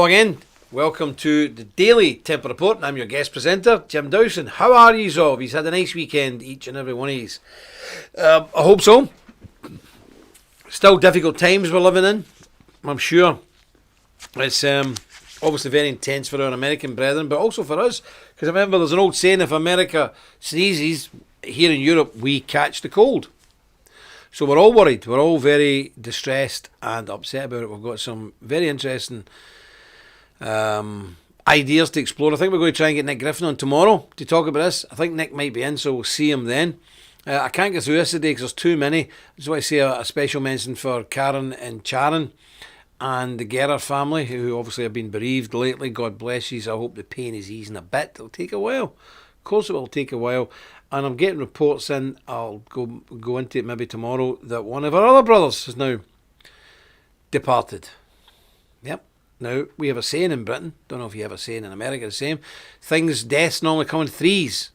again. Welcome to the Daily Templar Report. I'm your guest presenter, Jim Dowson. How are yous all? He's had a nice weekend, each and every one of yous. I hope so. Still difficult times we're living in, I'm sure. It's obviously very intense for our American brethren, but also for us. Because remember, there's an old saying, if America sneezes, here in Europe, we catch the cold. So we're all worried. We're all very distressed and upset about it. We've got some very interesting ideas to explore. I think we're going to try and get Nick Griffin on tomorrow to talk about this. I think Nick might be in, so we'll see him then. I can't get through this today because there's too many. I just want to say a special mention for Karen and Charon and the Gerer family, who obviously have been bereaved lately. God bless you. I hope the pain is easing a bit. It'll take a while. Of course it will take a while. And I'm getting reports in, I'll go into it maybe tomorrow, that one of our other brothers has now departed. Yep. Now, we have a saying in Britain, don't know if you have a saying in America the same, deaths normally come in threes.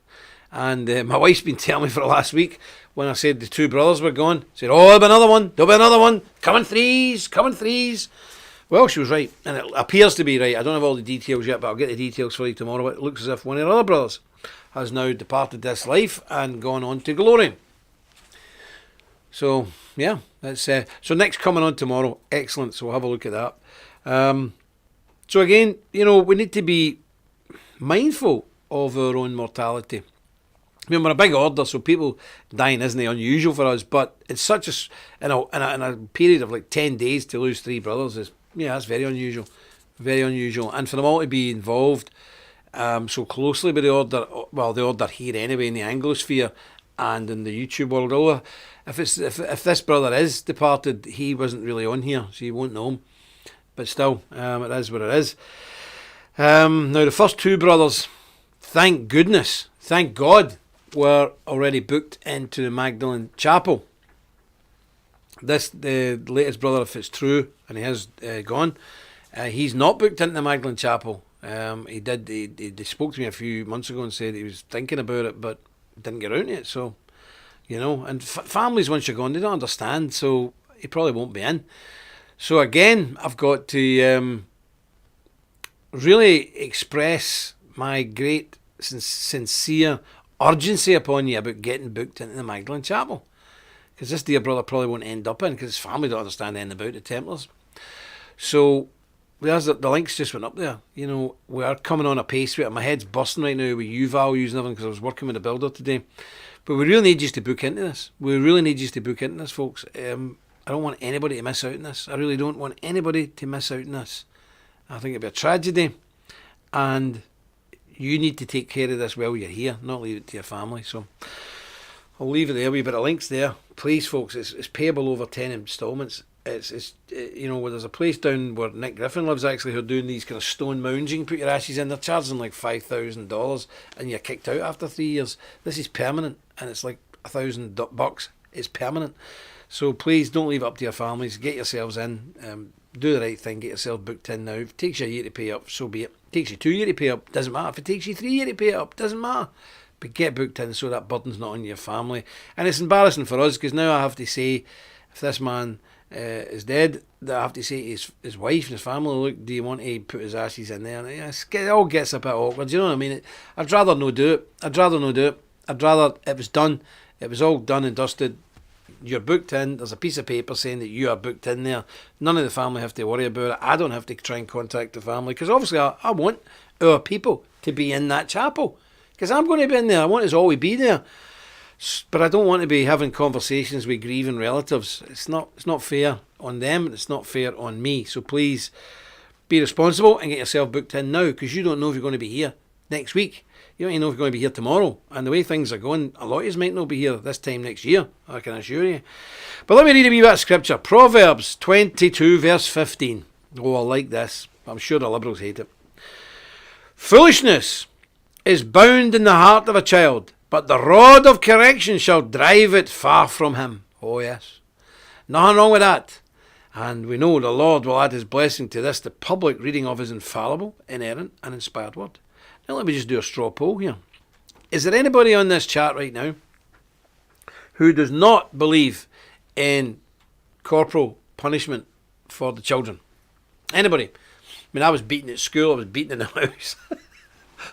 And my wife's been telling me for the last week, when I said the two brothers were gone, said, oh, there'll be another one, come in threes. Well, she was right, and it appears to be right. I don't have all the details yet, but I'll get the details for you tomorrow. It looks as if one of our other brothers has now departed this life and gone on to glory. So, yeah, that's so Nick's coming on tomorrow. Excellent, so we'll have a look at that. So again, we need to be mindful of our own mortality. I mean, we're a big order, so people dying isn't unusual for us, but it's such in a period of like 10 days to lose three brothers is, that's very unusual. Very unusual. And for them all to be involved so closely with the order here anyway, in the Anglosphere and in the YouTube world. Although if this brother is departed, he wasn't really on here, so you won't know him. But still, it is what it is. Now the first two brothers, thank goodness, thank God, were already booked into the Magdalene Chapel. The latest brother, if it's true, and he has gone, he's not booked into the Magdalene Chapel. He spoke to me a few months ago and said he was thinking about it, but didn't get around to it. So, and families, once you're gone, they don't understand, so he probably won't be in. So again, I've got to really express my great, sincere urgency upon you about getting booked into the Magdalene Chapel. Because this dear brother probably won't end up in, because his family don't understand anything about the Templars. So, there's the links just went up there. We are coming on a pace with it. My head's busting right now with U values and everything because I was working with a builder today. But we really need you to book into this. We really need you to book into this, folks. I don't want anybody to miss out on this. I really don't want anybody to miss out on this. I think it'd be a tragedy. And you need to take care of this while you're here, not leave it to your family. So I'll leave it there. We've got a links there. Please, folks, it's payable over 10 instalments. It's where there's a place down where Nick Griffin lives actually who are doing these kind of stone mounds. You can put your ashes in. They're charging like $5,000 and you're kicked out after 3 years. This is permanent and it's like $1,000. It's permanent. So please don't leave it up to your families. Get yourselves in. Do the right thing. Get yourself booked in now. If it takes you a year to pay up, so be it. If it takes you 2 years to pay up, doesn't matter. If it takes you 3 years to pay up, doesn't matter. But get booked in so that burden's not on your family. And it's embarrassing for us because now I have to say, if this man is dead, that I have to say to his wife and his family, look, do you want to put his ashes in there? And it all gets a bit awkward. You know what I mean? I'd rather not do it. I'd rather it was done. It was all done and dusted. You're booked in. There's a piece of paper saying that you are booked in there. None of the family have to worry about it. I don't have to try and contact the family because obviously I want our people to be in that chapel because I'm going to be in there. I want us all to be there. But I don't want to be having conversations with grieving relatives. It's not fair on them and it's not fair on me. So please be responsible and get yourself booked in now because you don't know if you're going to be here next week. You don't even know if you're going to be here tomorrow. And the way things are going, a lot of you might not be here this time next year, I can assure you. But let me read a wee bit of scripture. Proverbs 22 verse 15. Oh, I like this. I'm sure the liberals hate it. Foolishness is bound in the heart of a child, but the rod of correction shall drive it far from him. Oh yes. Nothing wrong with that. And we know the Lord will add his blessing to this, the public reading of his infallible, inerrant and inspired word. Now let me just do a straw poll here. Is there anybody on this chat right now who does not believe in corporal punishment for the children? Anybody? mean, I was beaten at school, I was beaten in the house.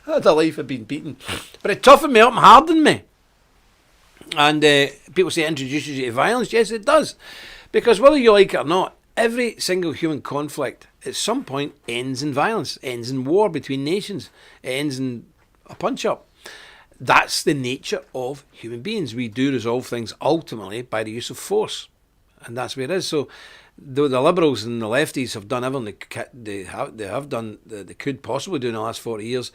I had a life of being beaten. But it toughened me up and hardened me. And people say it introduces you to violence. Yes, it does. Because whether you like it or not, every single human conflict at some point ends in violence, ends in war between nations, ends in a punch-up. That's the nature of human beings. We do resolve things ultimately by the use of force. And that's where it is. So though the Liberals and the lefties have done everything they could possibly do in the last 40 years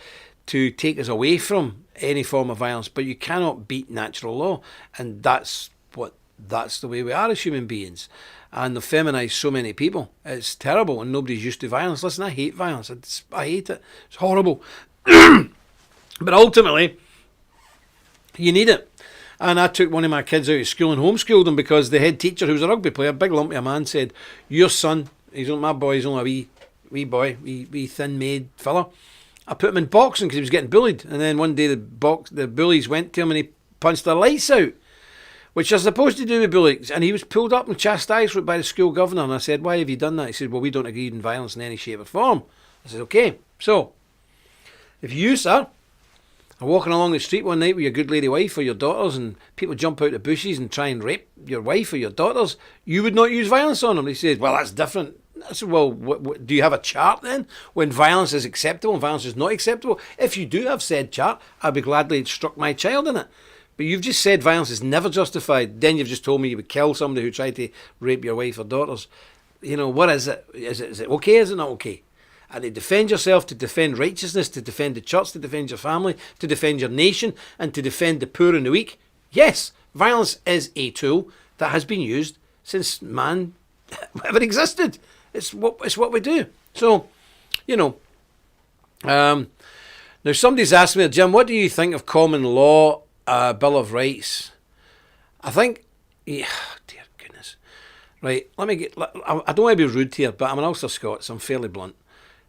to take us away from any form of violence, but you cannot beat natural law. And that's the way we are as human beings. And they've feminised so many people. It's terrible, and nobody's used to violence. Listen, I hate violence. I hate it. It's horrible. But ultimately, you need it. And I took one of my kids out of school and homeschooled him because the head teacher, who was a rugby player, big lumpy man, said, your son, my boy, he's only a wee boy, wee thin-made fella. I put him in boxing because he was getting bullied. And then one day the bullies went to him and he punched their lights out, which they're supposed to do with bullies. And he was pulled up and chastised by the school governor. And I said, why have you done that? He said, well, we don't agree in violence in any shape or form. I said, okay, so if you, sir, are walking along the street one night with your good lady wife or your daughters and people jump out the bushes and try and rape your wife or your daughters, you would not use violence on them. He said, well, that's different. I said, well, do you have a chart then when violence is acceptable and violence is not acceptable? If you do have said chart, I'd be gladly struck my child in it. But you've just said violence is never justified. Then you've just told me you would kill somebody who tried to rape your wife or daughters. You know, what is it? Is it okay? Is it not okay? And to defend yourself, to defend righteousness, to defend the church, to defend your family, to defend your nation, and to defend the poor and the weak. Yes, violence is a tool that has been used since man ever existed. It's what we do. So, you know. Now somebody's asked me, Jim, what do you think of common law, Bill of Rights? I think, dear goodness. Right, I don't want to be rude here, but I'm an Ulster Scot, so I'm fairly blunt.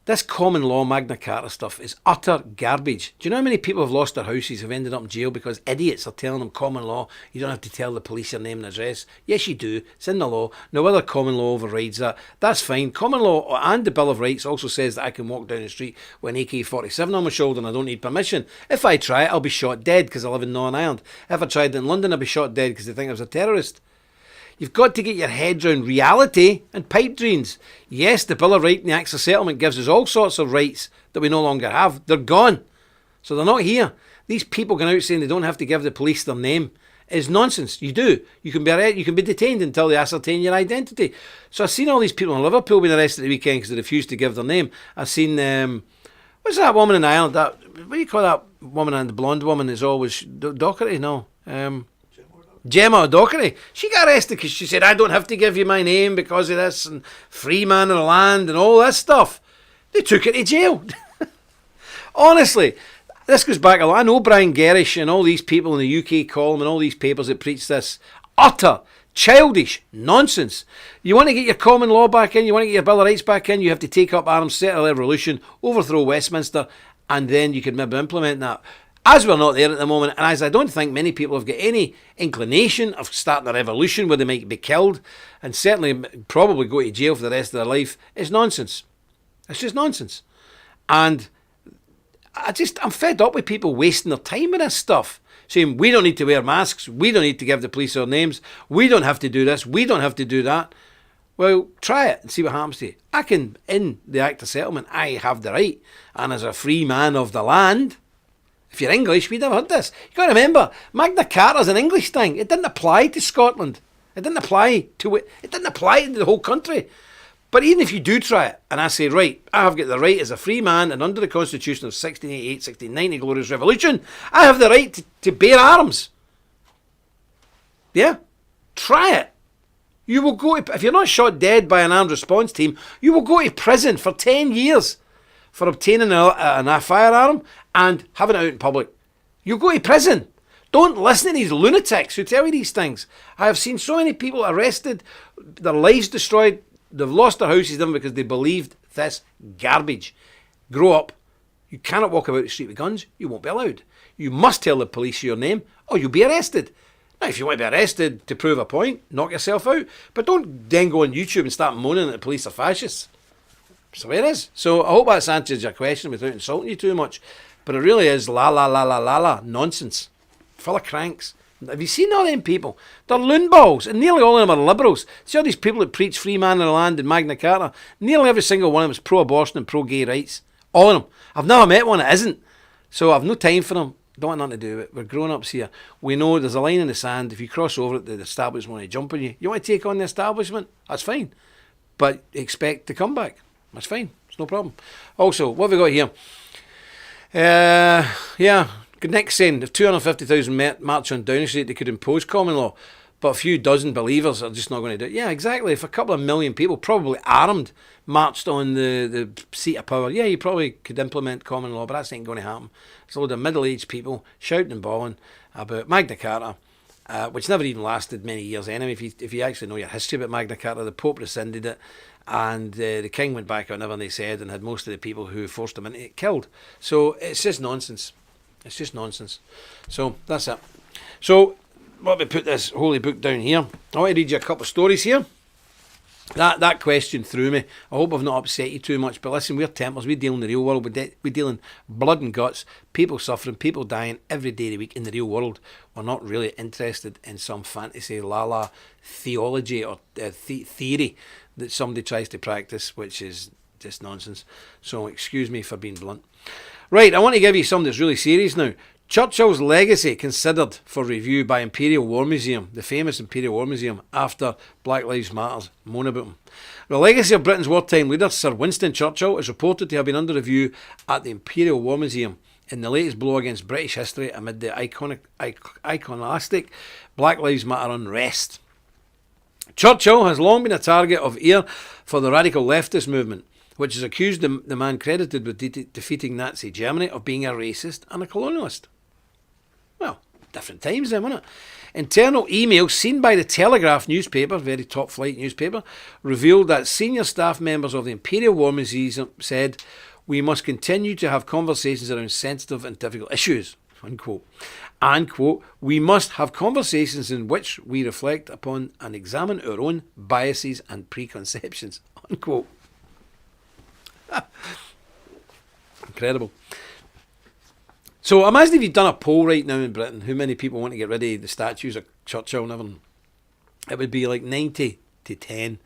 This common law Magna Carta stuff is utter garbage. Do you know how many people have lost their houses, have ended up in jail because idiots are telling them common law, you don't have to tell the police your name and address? Yes, you do. It's in the law. No whether common law overrides that, that's fine. Common law and the Bill of Rights also says that I can walk down the street with an AK-47 on my shoulder and I don't need permission. If I try it, I'll be shot dead because I live in Northern Ireland. If I tried it in London, I'll be shot dead because they think I was a terrorist. You've got to get your head round reality and pipe dreams. Yes, the Bill of Rights and the Acts of Settlement gives us all sorts of rights that we no longer have. They're gone. So they're not here. These people going out saying they don't have to give the police their name is nonsense. You do. You can be detained until they ascertain your identity. So I've seen all these people in Liverpool being arrested the weekend because they refused to give their name. I've seen, what's that woman in Ireland? What do you call that woman, and the blonde woman is always, Docherty? No. Gemma O'Doherty, she got arrested because she said, I don't have to give you my name because of this, and free man of the land and all this stuff. They took her to jail. Honestly, this goes back a lot. I know Brian Gerrish and all these people in the UK column and all these papers that preach this utter, childish nonsense. You want to get your common law back in, you want to get your Bill of Rights back in, you have to take up arms, set a revolution, overthrow Westminster, and then you can maybe implement that. As we're not there at the moment, and as I don't think many people have got any inclination of starting a revolution where they might be killed, and certainly probably go to jail for the rest of their life, is nonsense. It's just nonsense. And I'm fed up with people wasting their time with this stuff. Saying, we don't need to wear masks, we don't need to give the police our names, we don't have to do this, we don't have to do that. Well, try it and see what happens to you. In the Act of Settlement, I have the right, and as a free man of the land, if you're English, we'd never heard this. You've got to remember, Magna Carta is an English thing. It didn't apply to Scotland. It didn't apply to the whole country. But even if you do try it, and I say, right, I have got the right as a free man, and under the Constitution of 1688, 1690, Glorious Revolution, I have the right to bear arms. Yeah? Try it. You will go to, if you're not shot dead by an armed response team, you will go to prison for 10 years for obtaining a firearm and having it out in public. You'll go to prison. Don't listen to these lunatics who tell you these things. I have seen so many people arrested, their lives destroyed, they've lost their houses because they believed this garbage. Grow up. You cannot walk about the street with guns. You won't be allowed. You must tell the police your name or you'll be arrested. Now, if you want to be arrested to prove a point, knock yourself out. But don't then go on YouTube and start moaning that the police are fascists. So it is. So I hope that's answered your question without insulting you too much. But it really is la nonsense. Full of cranks. Have you seen all them people? They're loon balls, and nearly all of them are liberals. See all these people that preach free man in the land and Magna Carta? Nearly every single one of them is pro-abortion and pro-gay rights. All of them. I've never met one that isn't. So I've no time for them. Don't want nothing to do with it. We're grown-ups here. We know there's a line in the sand. If you cross over it, the establishment want to jump on you. You want to take on the establishment? That's fine. But expect to come back. That's fine. It's no problem. Also, what have we got here? Nick saying if 250,000 march on Downing Street, they could impose common law, but a few dozen believers are just not going to do it. Yeah, exactly. If a couple of million people, probably armed, marched on the seat of power, yeah, you probably could implement common law, but that's ain't going to happen. It's a load of middle-aged people shouting and bawling about Magna Carta, which never even lasted many years anyway. If you actually know your history about Magna Carta, the Pope rescinded it, and the King went back on everything they said and had most of the people who forced him into it killed. So it's just nonsense. It's just nonsense. So that's it. So let me put this holy book down here. I want to read you a couple of stories here. That question threw me. I hope I've not upset you too much. But listen, we're Templars. We deal in the real world. We deal in blood and guts. People suffering. People dying every day of the week in the real world. We're not really interested in some fantasy la theology or theory that somebody tries to practice, which is just nonsense. So excuse me for being blunt. Right, I want to give you something that's really serious now. Churchill's legacy considered for review by Imperial War Museum, the famous Imperial War Museum, after Black Lives Matter's moan about him. The legacy of Britain's wartime leader, Sir Winston Churchill, is reported to have been under review at the Imperial War Museum in the latest blow against British history amid the iconoclastic Black Lives Matter unrest. Churchill has long been a target of ire for the radical leftist movement, which has accused the man credited with defeating Nazi Germany of being a racist and a colonialist. Well, different times then, wasn't it? Internal emails seen by the Telegraph newspaper, very top flight newspaper, revealed that senior staff members of the Imperial War Museum said, "We must continue to have conversations around sensitive and difficult issues," unquote. And, quote, "we must have conversations in which we reflect upon and examine our own biases and preconceptions," unquote. Incredible. So imagine if you'd done a poll right now in Britain, how many people want to get rid of the statues of Churchill and everything? It would be like 90 to 10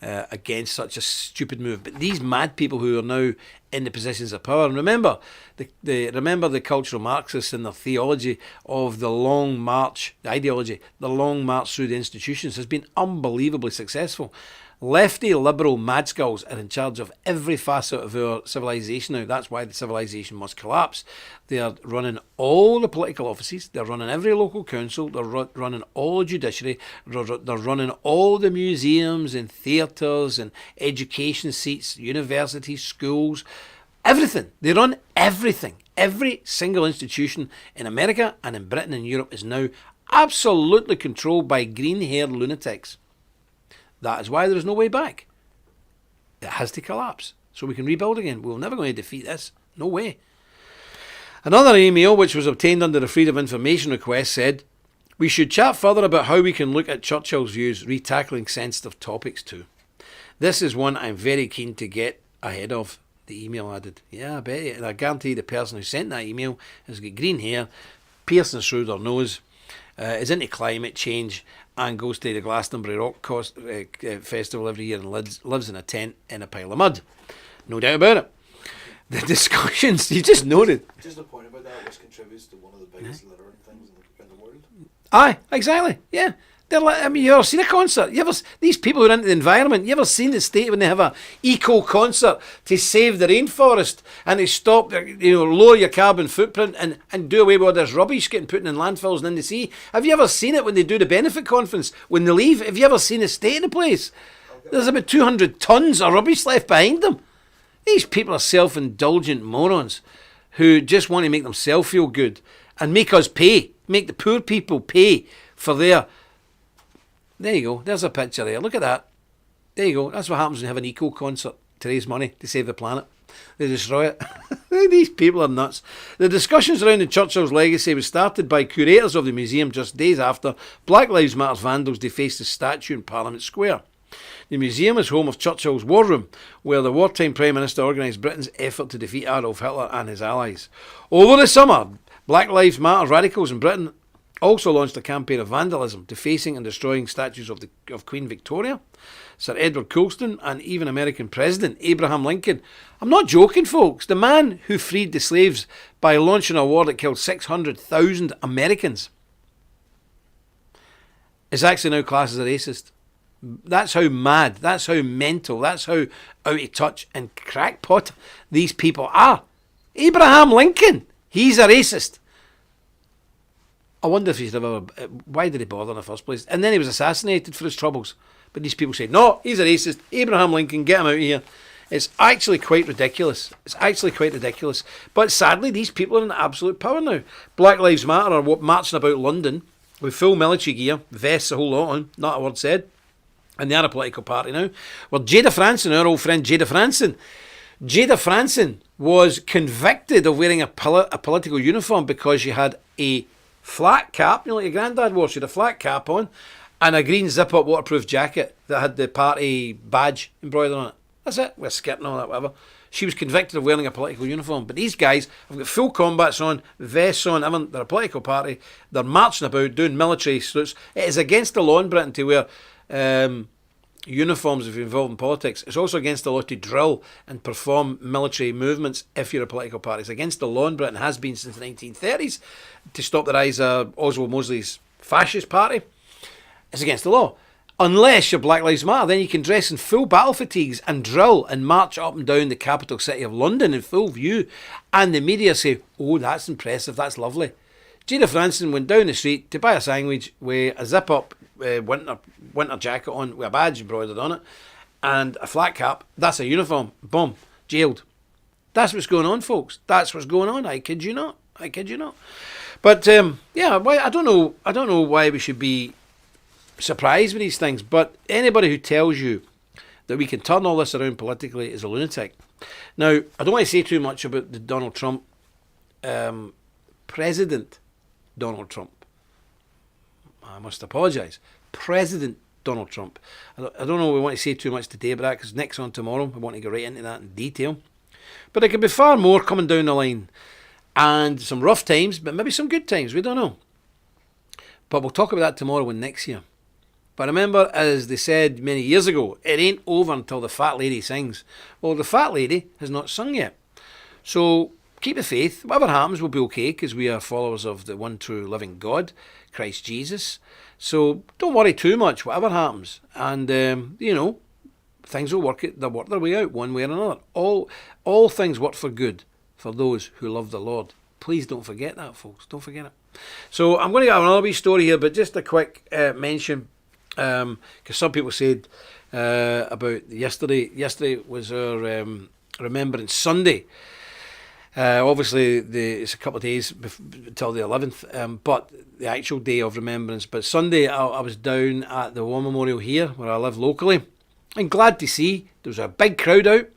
against such a stupid move. But these mad people who are now in the positions of power, and remember the cultural Marxists and their theology of the long march, the ideology, the long march through the institutions has been unbelievably successful. Lefty liberal mad skulls are in charge of every facet of our civilization now. That's why the civilization must collapse. They are running all the political offices. They're running every local council. They're running all the judiciary. They're running all the museums and theatres and education seats, universities, schools, everything. They run everything. Every single institution in America and in Britain and Europe is now absolutely controlled by green-haired lunatics. That is why there is no way back. It has to collapse so we can rebuild again. We're never going to defeat this. No way. Another email, which was obtained under the Freedom of Information request, said, "We should chat further about how we can look at Churchill's views, retackling sensitive topics too." This is one I'm very keen to get ahead of, the email added. Yeah, I bet you. And I guarantee the person who sent that email has got green hair, piercing through their nose, is into climate change, and goes to the Glastonbury Rock Festival every year and lives in a tent in a pile of mud. No doubt about it. The discussions, you just noted. Just a point about that, which contributes to one of the biggest littering things in the world. Aye, exactly, yeah. They're like, I mean, you ever seen a concert? These people who are into the environment, you ever seen the state when they have a eco concert to save the rainforest and to stop, lower your carbon footprint and do away with all this rubbish getting put in landfills and in the sea? Have you ever seen it when they do the benefit conference, when they leave? Have you ever seen the state of the place? There's about 200 tons of rubbish left behind them. These people are self-indulgent morons who just want to make themselves feel good and make us pay, make the poor people pay for their... There you go. There's a picture there. Look at that. There you go. That's what happens when you have an eco concert to raise money to save the planet. They destroy it. These people are nuts. The discussions around the Churchill's legacy was started by curators of the museum just days after Black Lives Matter's vandals defaced the statue in Parliament Square. The museum is home of Churchill's War Room, where the wartime Prime Minister organised Britain's effort to defeat Adolf Hitler and his allies. Over the summer, Black Lives Matter radicals in Britain also launched a campaign of vandalism, defacing and destroying statues of Queen Victoria, Sir Edward Colston, and even American President Abraham Lincoln. I'm not joking, folks. The man who freed the slaves by launching a war that killed 600,000 Americans is actually now classed as a racist. That's how mad, that's how mental, that's how out of touch and crackpot these people are. Abraham Lincoln, he's a racist. I wonder if he's ever... Why did he bother in the first place? And then he was assassinated for his troubles. But these people say, no, he's a racist. Abraham Lincoln, get him out of here. It's actually quite ridiculous. It's actually quite ridiculous. But sadly, these people are in absolute power now. Black Lives Matter are marching about London with full military gear, vests, a whole lot on, not a word said. And they are a political party now. Well, Jada Franson, our old friend Jada Franson was convicted of wearing a political uniform because she had a flat cap, you know, like your granddad wore. She had a flat cap on and a green zip-up waterproof jacket that had the party badge embroidered on it. That's it. We're skipping all that, whatever. She was convicted of wearing a political uniform. But these guys have got full combats on, vests on, everything. They're a political party. They're marching about, doing military suits. It is against the law in Britain to wear uniforms if you're involved in politics. It's also against the law to drill and perform military movements if you're a political party. It's against the law in Britain, has been since the 1930s, to stop the rise of Oswald Mosley's fascist party. It's against the law. Unless you're Black Lives Matter, then you can dress in full battle fatigues and drill and march up and down the capital city of London in full view. And the media say, oh, that's impressive, that's lovely. Jada Franson went down the street to buy a sandwich with a zip-up winter jacket on with a badge embroidered on it and a flat cap. That's a uniform. Boom. Jailed. That's what's going on, folks. That's what's going on. I kid you not. But yeah, I don't know why we should be surprised with these things, but anybody who tells you that we can turn all this around politically is a lunatic. Now, I don't want to say too much about the Donald Trump, President Donald Trump. I must apologise. President Donald Trump. I don't know if we want to say too much today about that because Nick's on tomorrow. I want to go right into that in detail. But there could be far more coming down the line. And some rough times, but maybe some good times. We don't know. But we'll talk about that tomorrow when Nick's here. But remember, as they said many years ago, it ain't over until the fat lady sings. Well, the fat lady has not sung yet. So keep the faith. Whatever happens, we'll be okay because we are followers of the one true living God, Christ Jesus. So don't worry too much, whatever happens. And, things will work their way out one way or another. All things work for good for those who love the Lord. Please don't forget that, folks. Don't forget it. So I'm going to get another wee story here, but just a quick mention. Because some people said about yesterday. Yesterday was our Remembrance Sunday. Obviously, it's a couple of days until the 11th, but the actual day of remembrance. But Sunday, I was down at the War Memorial here, where I live locally, and glad to see there was a big crowd out,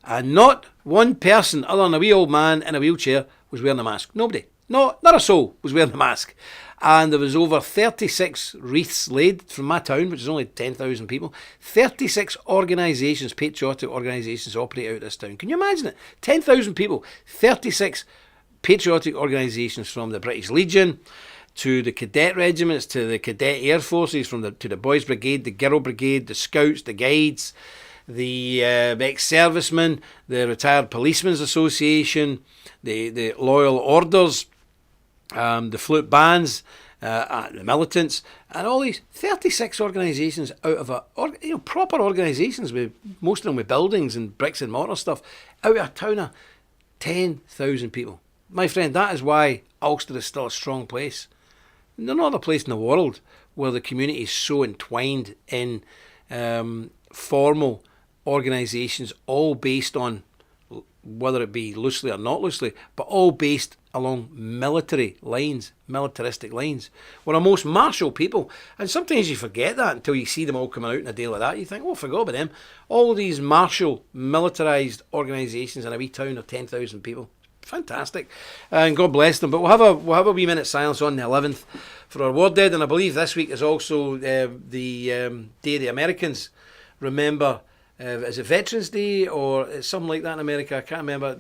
and not one person other than a wee old man in a wheelchair was wearing a mask. Nobody. No, not a soul was wearing a mask. And there was over 36 wreaths laid from my town, which is only 10,000 people. 36 organisations, patriotic organisations, operate out of this town. Can you imagine it? 10,000 people, 36 patriotic organisations, from the British Legion to the cadet regiments to the cadet air forces, to the Boys Brigade, the Girl Brigade, the Scouts, the Guides, the ex-servicemen, the Retired Policemen's Association, the Loyal Orders, the flute bands, the militants, and all these 36 organisations out of proper organisations, with most of them with buildings and bricks and mortar stuff, out of a town of 10,000 people. My friend, that is why Ulster is still a strong place. There's no other place in the world where the community is so entwined in formal organisations, all based on, whether it be loosely or not loosely, but all based along militaristic lines. We're a most martial people, and sometimes you forget that until you see them all coming out in a day like that. You think, oh, I forgot about them. All these martial, militarised organisations in a wee town of 10,000 people. Fantastic, and God bless them. But we'll have a wee minute silence on the 11th for our war dead, and I believe this week is also the Day of the Americans. remember, is it Veterans Day or it's something like that in America? I can't remember.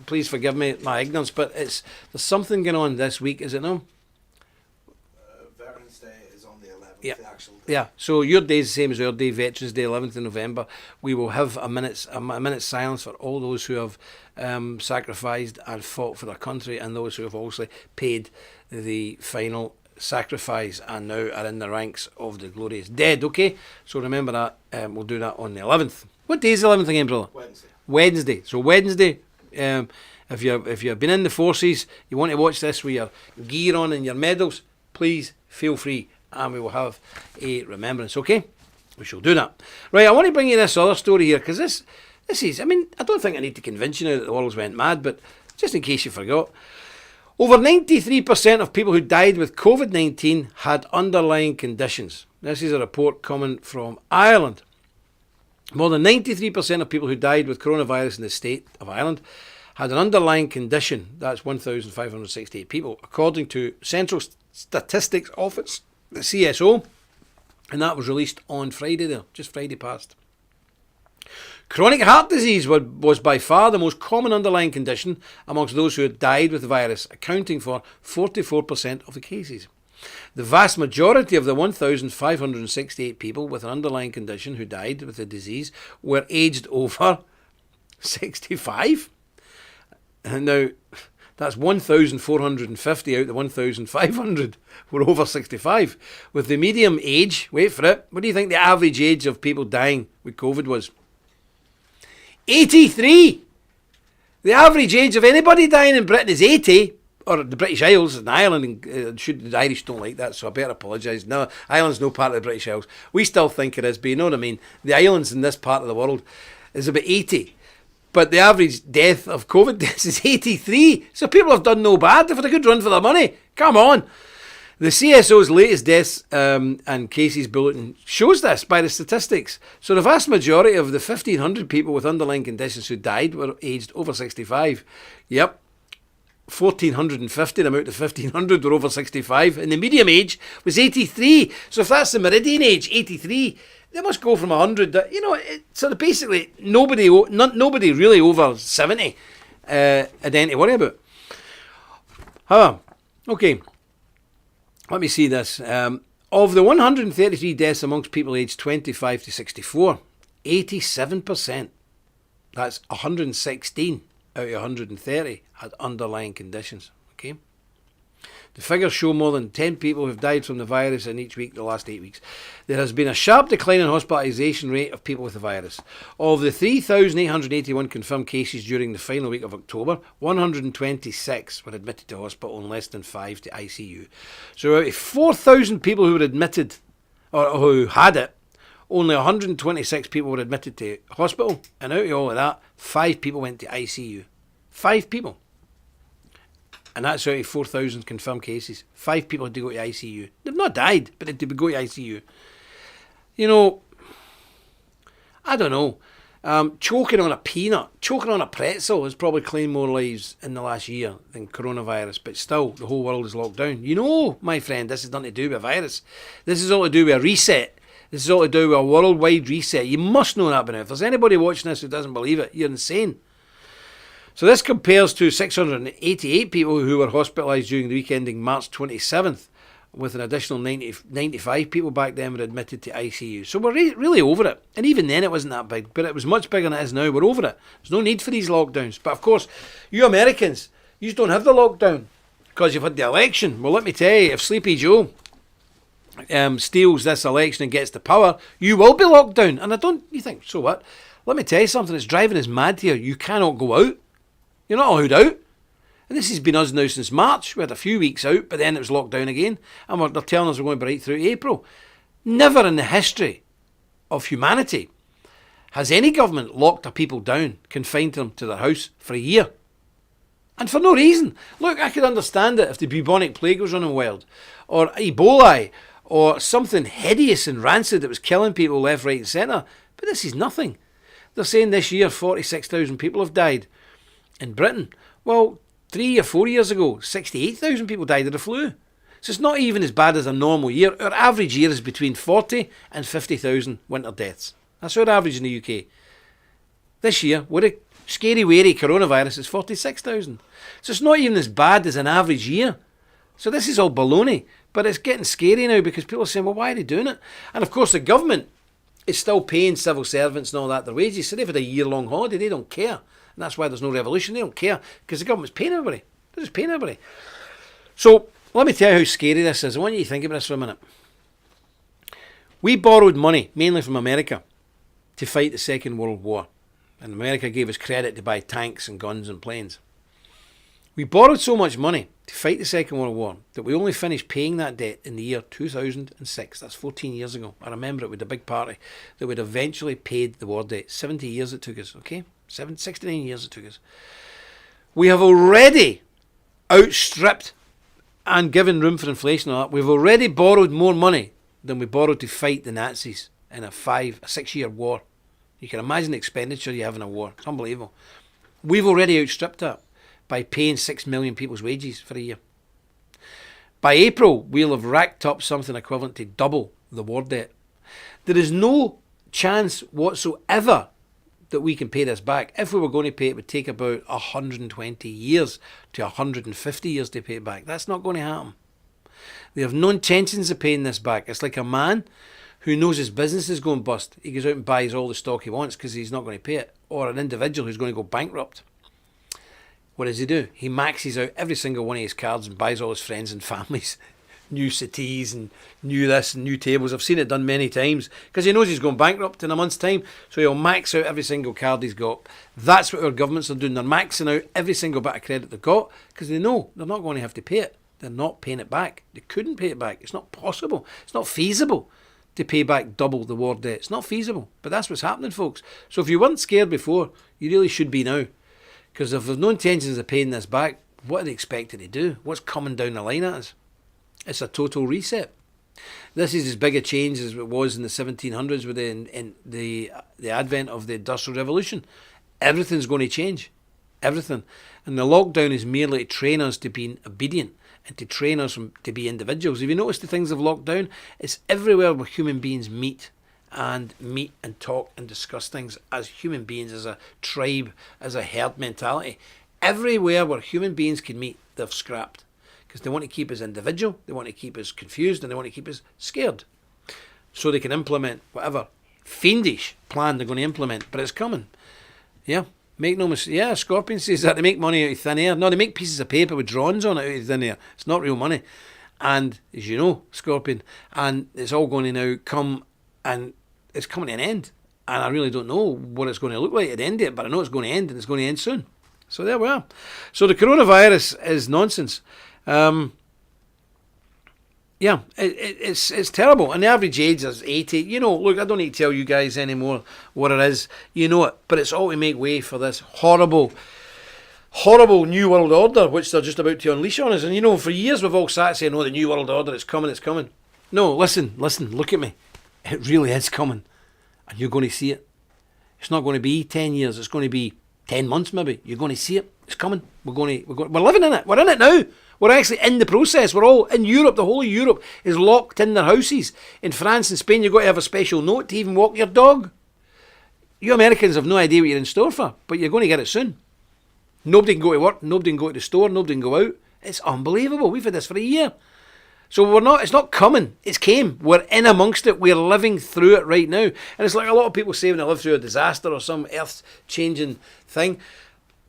Please forgive me my ignorance, but there's something going on this week, is it no? Veterans Day is on the 11th, Yeah. the actual day. Yeah, so your day is the same as our day, Veterans Day, 11th of November. We will have a minute's silence for all those who have sacrificed and fought for their country, and those who have also paid the final sacrifice and now are in the ranks of the glorious dead, okay? So remember that, we'll do that on the 11th. What day is the 11th again, brother? Wednesday. Wednesday. So Wednesday, if you've been in the forces, you want to watch this with your gear on and your medals, please feel free, and we will have a remembrance, okay? We shall do that. Right, I want to bring you this other story here, because this is, I mean, I don't think I need to convince you now that the world's went mad, but just in case you forgot, over 93% of people who died with COVID-19 had underlying conditions. This is a report coming from Ireland. More than 93% of people who died with coronavirus in the state of Ireland had an underlying condition. That's 1,568 people, according to Central Statistics Office, the CSO, and that was released on Friday there, just Friday past. Chronic heart disease was by far the most common underlying condition amongst those who had died with the virus, accounting for 44% of the cases. The vast majority of the 1,568 people with an underlying condition who died with the disease were aged over 65. And now, that's 1,450 out of the 1,500 were over 65. With the median age, wait for it, what do you think the average age of people dying with COVID was? 83! The average age of anybody dying in Britain is 80, or the British Isles and Ireland, and the Irish don't like that, so I better apologise. No, Ireland's no part of the British Isles. We still think it is, but you know what I mean. The islands in this part of the world is about 80. But the average death of COVID deaths is 83. So people have done no bad. They've had a good run for their money. Come on. The CSO's latest deaths and cases bulletin shows this by the statistics. So the vast majority of the 1,500 people with underlying conditions who died were aged over 65. Yep. 1,450, the amount of 1,500 were over 65. And the median age was 83. So if that's the meridian age, 83, they must go from 100. You know, so basically nobody really over 70 had anything to worry about. Okay. Let me see this. Of the 133 deaths amongst people aged 25 to 64, 87%, that's 116 out of 130, had underlying conditions. Okay. The figures show more than 10 people have died from the virus in each week the last 8 weeks. There has been a sharp decline in hospitalisation rate of people with the virus. Of the 3,881 confirmed cases during the final week of October, 126 were admitted to hospital and less than 5 to ICU. So out of 4,000 people who were admitted, or who had it, only 126 people were admitted to hospital, and out of all of that, 5 people went to ICU. 5 people. And that's out of 4,000 confirmed cases. 5 people had to go to ICU. They've not died, but they had to go to ICU. You know, I don't know. Choking on a peanut, choking on a pretzel has probably claimed more lives in the last year than coronavirus. But still, the whole world is locked down. You know, my friend, this is nothing to do with a virus. This is all to do with a reset. This is all to do with a worldwide reset. You must know that by now. If there's anybody watching this who doesn't believe it, you're insane. So this compares to 688 people who were hospitalised during the week ending March 27th, with an additional 95 people back then were admitted to ICU. So we're really over it. And even then it wasn't that big, but it was much bigger than it is now. We're over it. There's no need for these lockdowns. But of course, you Americans, you don't have the lockdown because you've had the election. Well, let me tell you, if Sleepy Joe steals this election and gets the power, you will be locked down. And you think, so what? Let me tell you something, it's driving us mad here. You cannot go out. You're not allowed out. And this has been us now since March. We had a few weeks out, but then it was locked down again. And they're telling us we're going to be right through April. Never in the history of humanity has any government locked a people down, confined them to their house for a year. And for no reason. Look, I could understand it if the bubonic plague was running wild, or Ebola, or something hideous and rancid that was killing people left, right and centre. But this is nothing. They're saying this year 46,000 people have died in Britain. Well, 3 or 4 years ago, 68,000 people died of the flu. So it's not even as bad as a normal year. Our average year is between 40 and 50,000 winter deaths. That's our average in the UK. This year, with a scary, wary coronavirus, it's 46,000. So it's not even as bad as an average year. So this is all baloney. But it's getting scary now because people are saying, well, why are they doing it? And of course, the government is still paying civil servants and all that their wages. So they've had a year-long holiday. They don't care. And that's why there's no revolution. They don't care because the government's paying everybody. They're just paying everybody. So let me tell you how scary this is. I want you to think about this for a minute. We borrowed money, mainly from America, to fight the Second World War. And America gave us credit to buy tanks and guns and planes. We borrowed so much money to fight the Second World War that we only finished paying that debt in the year 2006. That's 14 years ago. I remember it with a big party that we'd eventually paid the war debt. 70 years it took us, okay? 69 years it took us. We have already outstripped and given room for inflation and all that. We've already borrowed more money than we borrowed to fight the Nazis in a 6-year war. You can imagine the expenditure you have in a war. It's unbelievable. We've already outstripped that by paying 6 million people's wages for a year. By April, we'll have racked up something equivalent to double the war debt. There is no chance whatsoever that we can pay this back. If we were going to pay it, it would take about 120 years to 150 years to pay it back. That's not going to happen. They have no intentions of paying this back. It's like a man who knows his business is going bust. He goes out and buys all the stock he wants because he's not going to pay it. Or an individual who's going to go bankrupt. What does he do? He maxes out every single one of his cards and buys all his friends and families new settees and new this and new tables. I've seen it done many times because he knows he's going bankrupt in a month's time, so he'll max out every single card he's got. That's what our governments are doing. They're maxing out every single bit of credit they've got because they know they're not going to have to pay it. They're not paying it back. They couldn't pay it back. It's not possible. It's not feasible to pay back double the war debt. It's not feasible, but that's what's happening, folks. So if you weren't scared before, you really should be now, because if there's no intentions of paying this back, what are they expected to do? What's coming down the line at us? It's a total reset. This is as big a change as it was in the 1700s with the advent of the Industrial Revolution. Everything's going to change. Everything. And the lockdown is merely to train us to be obedient and to train us to be individuals. Have you noticed the things of lockdown? It's everywhere where human beings meet and talk and discuss things as human beings, as a tribe, as a herd mentality. Everywhere where human beings can meet, they've scrapped. Because they want to keep us individual, they want to keep us confused, and they want to keep us scared. So they can implement whatever fiendish plan they're going to implement. But it's coming. Yeah. Make no mistake. Yeah, Scorpion says that they make money out of thin air. No, they make pieces of paper with drawings on it out of thin air. It's not real money. And as you know, Scorpion, and it's all going to now come, and it's coming to an end. And I really don't know what it's going to look like at the end of it, but I know it's going to end, and it's going to end soon. So there we are. So the coronavirus is nonsense. Yeah, it's terrible. And the average age is 80. You know, look, I don't need to tell you guys anymore what it is. You know it. But it's all to make way for this horrible New World Order, which they're just about to unleash on us. And, you know, for years we've all sat saying, oh, the New World Order, it's coming, it's coming. No, listen, look at me. It really is coming. And you're going to see it. It's not going to be 10 years. It's going to be 10 months maybe. You're going to see it. It's coming. We're living in it. We're in it now. We're actually in the process. We're all in Europe. The whole of Europe is locked in their houses. In France and Spain, you've got to have a special note to even walk your dog. You Americans have no idea what you're in store for, but you're going to get it soon. Nobody can go to work. Nobody can go to the store. Nobody can go out. It's unbelievable. We've had this for a year. So it's not coming. It's came. We're in amongst it. We're living through it right now. And it's like a lot of people say when they live through a disaster or some earth-changing thing.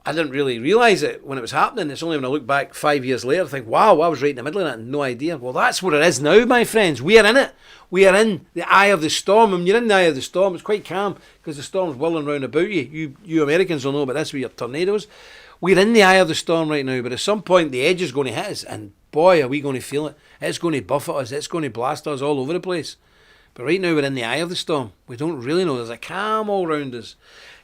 I didn't really realise it when it was happening. It's only when I look back 5 years later, I think, wow, I was right in the middle of that and no idea. Well, that's what it is now, my friends. We are in it. We are in the eye of the storm. When you're in the eye of the storm, it's quite calm because the storm's whirling round about you. You Americans will know about this with your tornadoes. We're in the eye of the storm right now, but at some point the edge is going to hit us, and boy, are we going to feel it. It's going to buffet us. It's going to blast us all over the place. But right now we're in the eye of the storm. We don't really know. There's a calm all round us.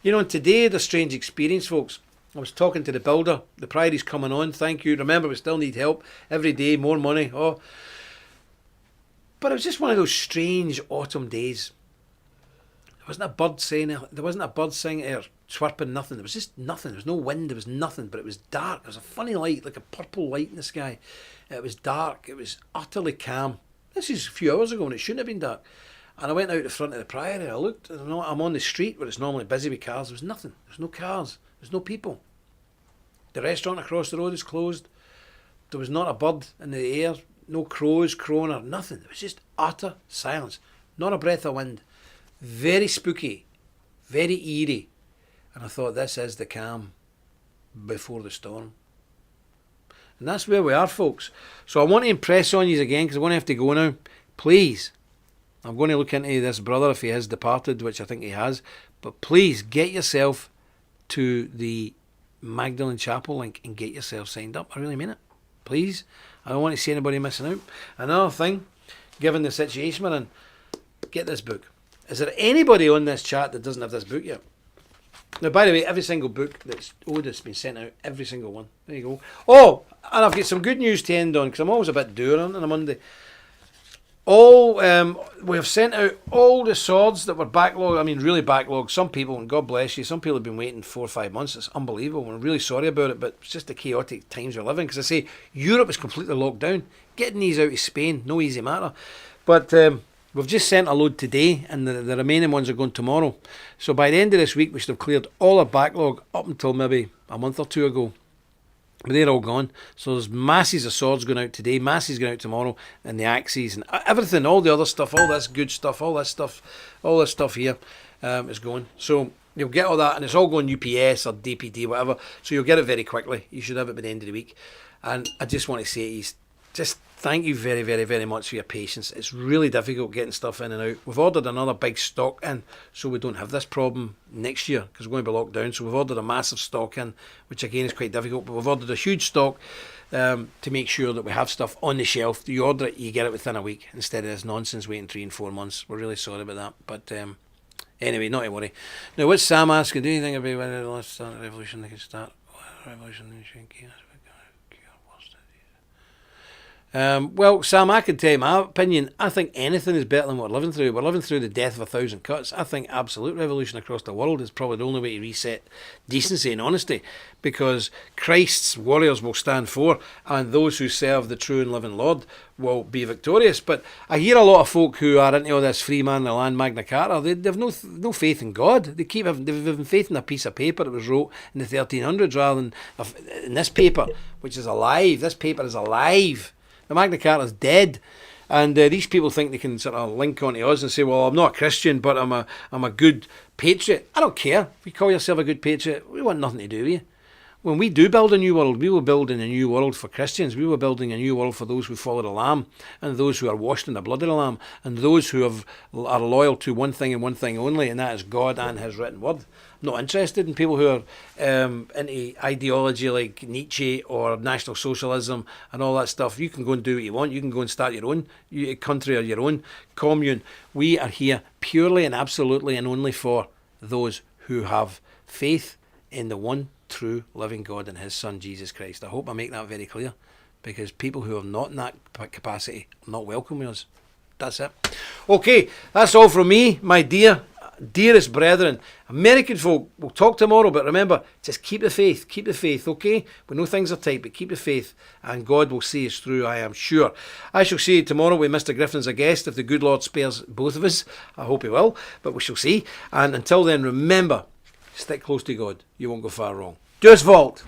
You know, and today, the strange experience, folks. I was talking to the builder. The Priory's coming on. Thank you. Remember, we still need help. Every day, more money. Oh. But it was just one of those strange autumn days. wasn't a bird saying, there wasn't a bird singing or chirping, nothing. There was just nothing. There was no wind, there was nothing, but it was dark. There was a funny light, like a purple light in the sky. It was dark, it was utterly calm. This is a few hours ago and it shouldn't have been dark. And I went out the front of the Priory, I looked, and I'm on the street where it's normally busy with cars. There was nothing. There was no cars. There was no people. The restaurant across the road is closed. There was not a bird in the air, no crows crowing or nothing. It was just utter silence. Not a breath of wind. Very spooky, very eerie. And I thought, this is the calm before the storm. And that's where we are, folks. So I want to impress on you again, because I'm going to have to go now. Please, I'm going to look into this brother if he has departed, which I think he has. But please get yourself to the Magdalene Chapel link and get yourself signed up. I really mean it. Please. I don't want to see anybody missing out. Another thing, given the situation we're in, get this book. Is there anybody on this chat that doesn't have this book yet? Now, by the way, every single book that's owed has been sent out. Every single one. There you go. Oh, and I've got some good news to end on, because I'm always a bit dour on a Monday. We have sent out all the swords that were backlogged. I mean, really backlogged. Some people, and God bless you, some people have been waiting 4 or 5 months. It's unbelievable. I'm really sorry about it, but it's just the chaotic times we're living. Because I say, Europe is completely locked down. Getting these out of Spain, no easy matter. But we've just sent a load today, and the remaining ones are going tomorrow. So by the end of this week, we should have cleared all our backlog up until maybe a month or two ago. But they're all gone. So there's masses of swords going out today, masses going out tomorrow, and the axes and everything, all the other stuff, all this good stuff, all this stuff here is going. So you'll get all that, and it's all going UPS or DPD, whatever. So you'll get it very quickly. You should have it by the end of the week. And I just want to say, just thank you very, very, very much for your patience. It's really difficult getting stuff in and out. We've ordered another big stock in, so we don't have this problem next year, because we're going to be locked down. So we've ordered a massive stock in, which again is quite difficult, but we've ordered a huge stock to make sure that we have stuff on the shelf. You order it, you get it within a week, instead of this nonsense waiting 3 and 4 months. We're really sorry about that, but anyway, not to worry. Now, what's Sam asking? Do you think about when the last start of the revolution they can start? Revolution in well, Sam, I can tell you my opinion. I think anything is better than what we're living through. We're living through the death of 1,000 cuts. I think absolute revolution across the world is probably the only way to reset decency and honesty, because Christ's warriors will stand for, and those who serve the true and living Lord will be victorious. But I hear a lot of folk who are into all this free man in the land Magna Carta. They have no faith in God. They've having faith in a piece of paper that was wrote in the 1300s rather than in this paper, which is alive. This paper is alive. The Magna Carta is dead, and these people think they can sort of link onto us and say, well, I'm not a Christian, but I'm a good patriot. I don't care if you call yourself a good patriot. We want nothing to do with you. When we do build a new world, we were building a new world for Christians. We were building a new world for those who follow the Lamb, and those who are washed in the blood of the Lamb, and those who are loyal to one thing and one thing only, and that is God and His written word. I'm not interested in people who are into ideology like Nietzsche or National Socialism and all that stuff. You can go and do what you want. You can go and start your own country or your own commune. We are here purely and absolutely and only for those who have faith in the one true living God and His Son Jesus Christ. I hope I make that very clear, because people who are not in that capacity are not welcome with us. That's it. Okay, that's all from me, my dearest brethren. American folk, we'll talk tomorrow, but remember, just keep the faith, okay? We know things are tight, but keep the faith, and God will see us through, I am sure. I shall see you tomorrow with Mr. Griffin as a guest, if the good Lord spares both of us. I hope He will, but we shall see. And until then, remember, stick close to God. You won't go far wrong. Just vault.